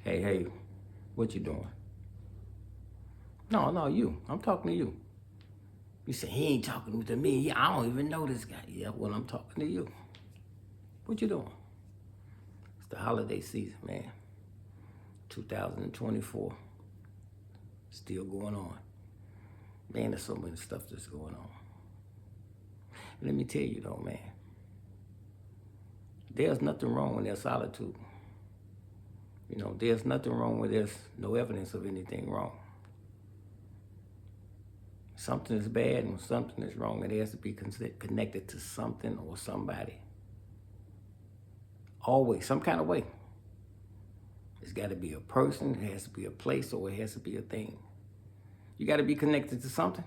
Hey, what you doing? No, you. I'm talking to you. You say he ain't talking to me. Yeah, I don't even know this guy. Yeah, well, I'm talking to you. What you doing? It's the holiday season, man. 2024. Still going on. Man, there's so much stuff that's going on. Let me tell you though, man. There's nothing wrong when there's solitude. There's nothing wrong when there's no evidence of anything wrong. Something is bad and something is wrong. It has to be connected to something or somebody. Always, some kind of way. It's got to be a person, it has to be a place, or it has to be a thing. You got to be connected to something.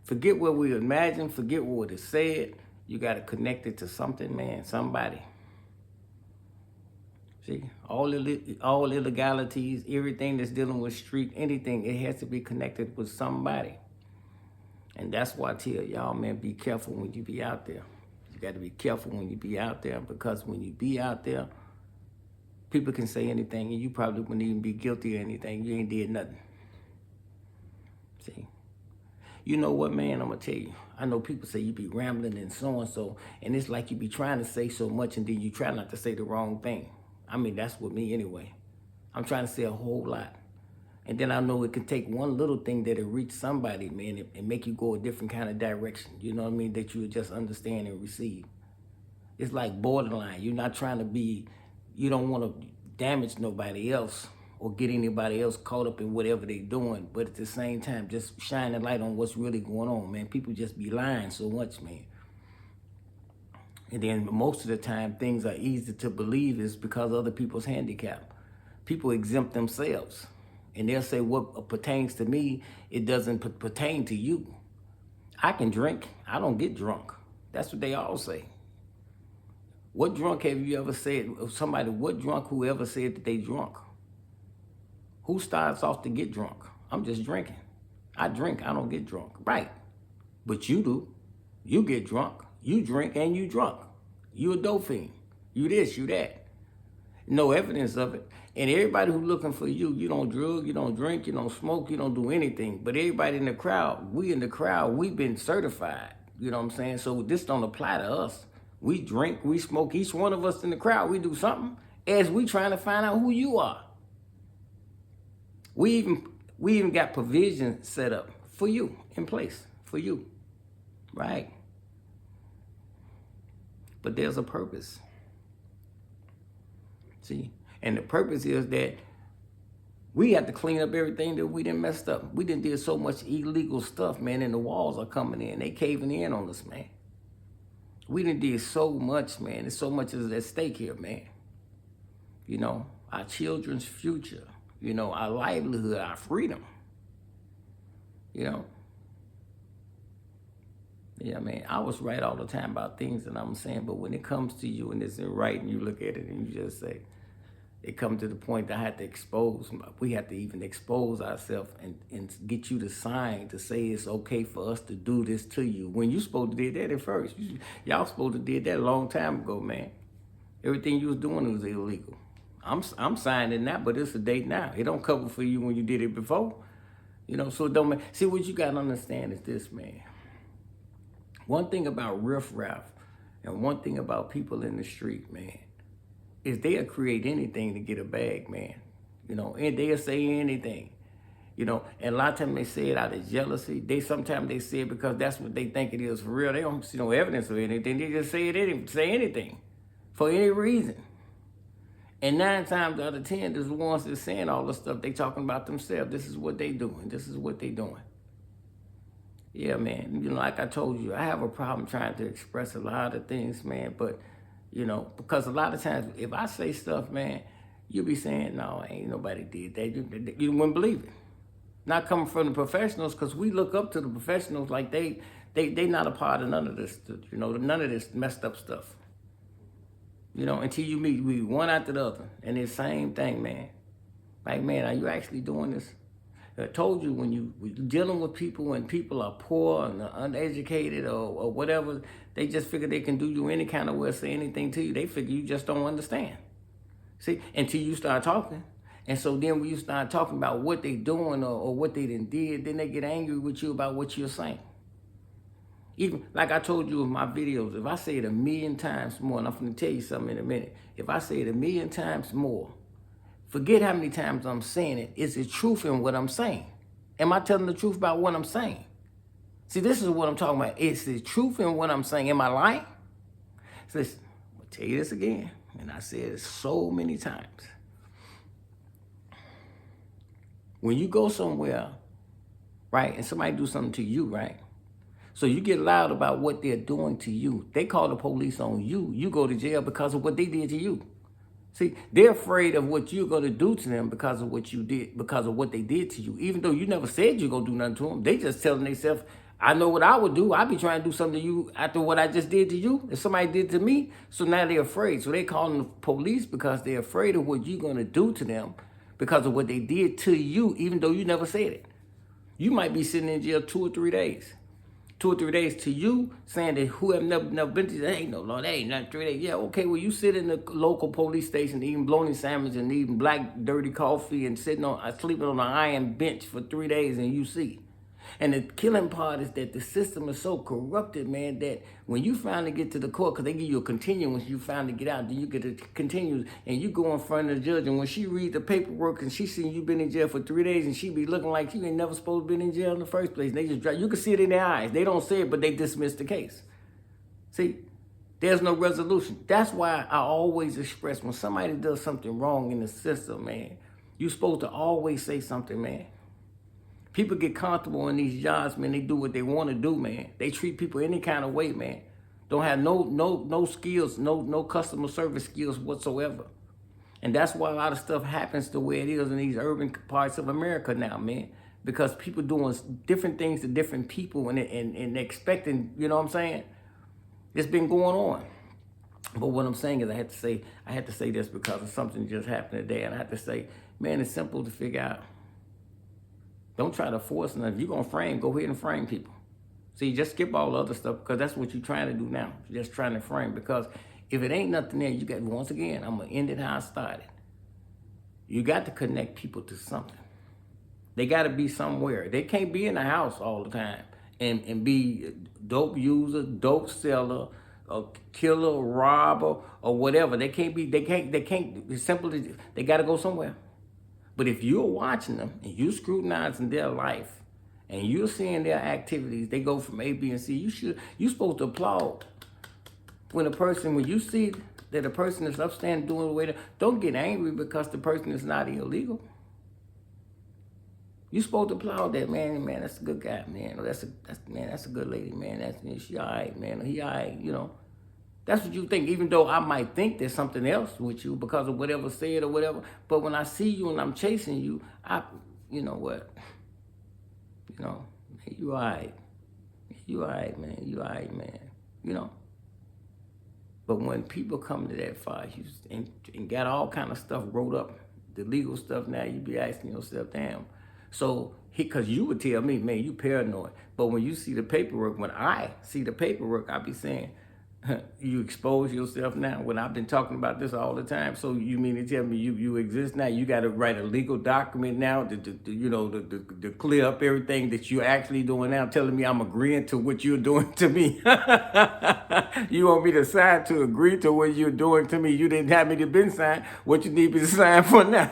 Forget what we imagine, forget what is said. You got to connect it to something, man, somebody. See, all illegalities, everything that's dealing with street, anything, it has to be connected with somebody. And that's why I tell y'all, man, be careful when you be out there. You got to be careful when you be out there, because when you be out there, people can say anything and you probably wouldn't even be guilty of anything. You ain't did nothing. See? You know what, man, I'm going to tell you. I know people say you be rambling and so, and it's like you be trying to say so much and then you try not to say the wrong thing. I mean, that's with me anyway. I'm trying to say a whole lot. And then I know it can take one little thing that'll reach somebody, man, and make you go a different kind of direction. You know what I mean? That you would just understand and receive. It's like borderline. You're not trying to be, you don't want to damage nobody else or get anybody else caught up in whatever they're doing. But at the same time, just shine a light on what's really going on, man. People just be lying so much, man. And then most of the time, things are easy to believe is because of other people's handicap. People exempt themselves. And they'll say, what pertains to me, it doesn't pertain to you. I can drink. I don't get drunk. That's what they all say. What drunk have you ever said? Somebody, what drunk who ever said that they drunk? Who starts off to get drunk? I'm just drinking. I drink. I don't get drunk. Right. But you do. You get drunk. You drink and you drunk. You a dope fiend. You this, you that. No evidence of it. And everybody who's looking for you, you don't drug, you don't drink, you don't smoke, you don't do anything. But everybody in the crowd, we've been certified. You know what I'm saying? So this don't apply to us. We drink, we smoke. Each one of us in the crowd, we do something as we trying to find out who you are. We even got provision set up for you, in place for you, right? But there's a purpose. See? And the purpose is that we have to clean up everything that we done messed up. We done did so much illegal stuff, man, and the walls are coming in. They caving in on us, man. We done did so much, man. There's so much is at stake here, man. You know, our children's future, you know, our livelihood, our freedom, you know. Yeah, man, I was right all the time about things that I'm saying, but when it comes to you and it's in writing, you look at it and you just say, it comes to the point that I had to we have to even expose ourselves and get you to sign to say it's okay for us to do this to you. When you supposed to did that at first. Y'all supposed to did that a long time ago, man. Everything you was doing was illegal. I'm signing that, but it's a date now. It don't cover for you when you did it before. You know, so it don't make, see, what you got to understand is this, man. One thing about riffraff and one thing about people in the street, man, is they'll create anything to get a bag, man. You know, and they'll say anything. You know, and a lot of times they say it out of jealousy. Sometimes they say it because that's what they think it is for real. They don't see no evidence of anything. They just say anything for any reason. And 9 times out of 10, there's the ones that's saying all the stuff they talking about themselves. This is what they doing. This is what they doing. Yeah, man. You know, like I told you, I have a problem trying to express a lot of things, man. But, you know, because a lot of times if I say stuff, man, you'll be saying, no, ain't nobody did that. You wouldn't believe it. Not coming from the professionals, because we look up to the professionals like they not a part of none of this, you know, none of this messed up stuff. You know, until you meet we one after the other. And it's the same thing, man. Like, man, are you actually doing this? I told you, when you're dealing with people and people are poor and uneducated or whatever, they just figure they can do you any kind of way, say anything to you. They figure you just don't understand. See, until you start talking. And so then when you start talking about what they doing or what they did, then they get angry with you about what you're saying. Even like I told you in my videos, if I say it 1,000,000 times more, and I'm going to tell you something in a minute, if I say it 1,000,000 times more, forget how many times I'm saying it, is the truth in what I'm saying? Am I telling the truth about what I'm saying? See, this is what I'm talking about. It's the truth in what I'm saying. Am I lying? So listen, I'm going to tell you this again, and I said it so many times. When you go somewhere, right, and somebody do something to you, right? So you get loud about what they're doing to you. They call the police on you. You go to jail because of what they did to you. See, they're afraid of what you're going to do to them because of what you did, because of what they did to you. Even though you never said you're going to do nothing to them, they just telling themselves, I know what I would do. I'd be trying to do something to you after what I just did to you. If somebody did to me, so now they're afraid. So they calling the police because they're afraid of what you're going to do to them because of what they did to you, even though you never said it. You might be sitting in jail 2 or 3 days. 2 or 3 days to you, saying that who have never been to, hey, no, Lord, that ain't not 3 days. Yeah, okay, well, you sit in the local police station eating bologna sandwich and eating black dirty coffee and sleeping on an iron bench for 3 days and you see. And the killing part is that the system is so corrupted, man, that when you finally get to the court, because they give you a continuance, you finally get out, then you get a continuance, and you go in front of the judge, and when she reads the paperwork and she seen you been in jail for 3 days, and she be looking like you ain't never supposed to be in jail in the first place. They just drive. You can see it in their eyes. They don't say it, but they dismiss the case. See, there's no resolution. That's why I always express when somebody does something wrong in the system, man, you're supposed to always say something, man. People get comfortable in these jobs, man. They do what they want to do, man. They treat people any kind of way, man. Don't have no skills, no customer service skills whatsoever. And that's why a lot of stuff happens the way it is in these urban parts of America now, man. Because people doing different things to different people and expecting, you know what I'm saying? It's been going on. But what I'm saying is I had to say this because of something just happened today. And I had to say, man, it's simple to figure out. Don't try to force nothing. If you're going to frame, go ahead and frame people. See, just skip all the other stuff because that's what you're trying to do now. You're just trying to frame because if it ain't nothing there, you got, once again, I'm going to end it how I started. You got to connect people to something. They got to be somewhere. They can't be in the house all the time and be dope user, dope seller, a killer, robber, or whatever. They can't, it's simple as, they got to go somewhere. But if you're watching them and you're scrutinizing their life and you're seeing their activities, they go from A, B, and C, you're supposed to applaud. When you see that a person is upstanding doing the way don't get angry because the person is not illegal. You're supposed to applaud that, man, that's a good guy, man. That's a good lady, man. She all right, man. He all right, you know. That's what you think, even though I might think there's something else with you because of whatever said or whatever. But when I see you and I'm chasing you, you know what? You know, you all right. You all right, man. You all right, man. You know. But when people come to that far and got all kind of stuff wrote up, the legal stuff now, you be asking yourself, damn. So, because you would tell me, man, you paranoid. But when you see the paperwork, when I see the paperwork, I be saying, you expose yourself now when I've been talking about this all the time. So you mean to tell me you exist now? You got to write a legal document now to clear up everything that you're actually doing now, telling me I'm agreeing to what you're doing to me. You want me to sign to agree to what you're doing to me? You didn't have me to been signed. What you need me to sign for now?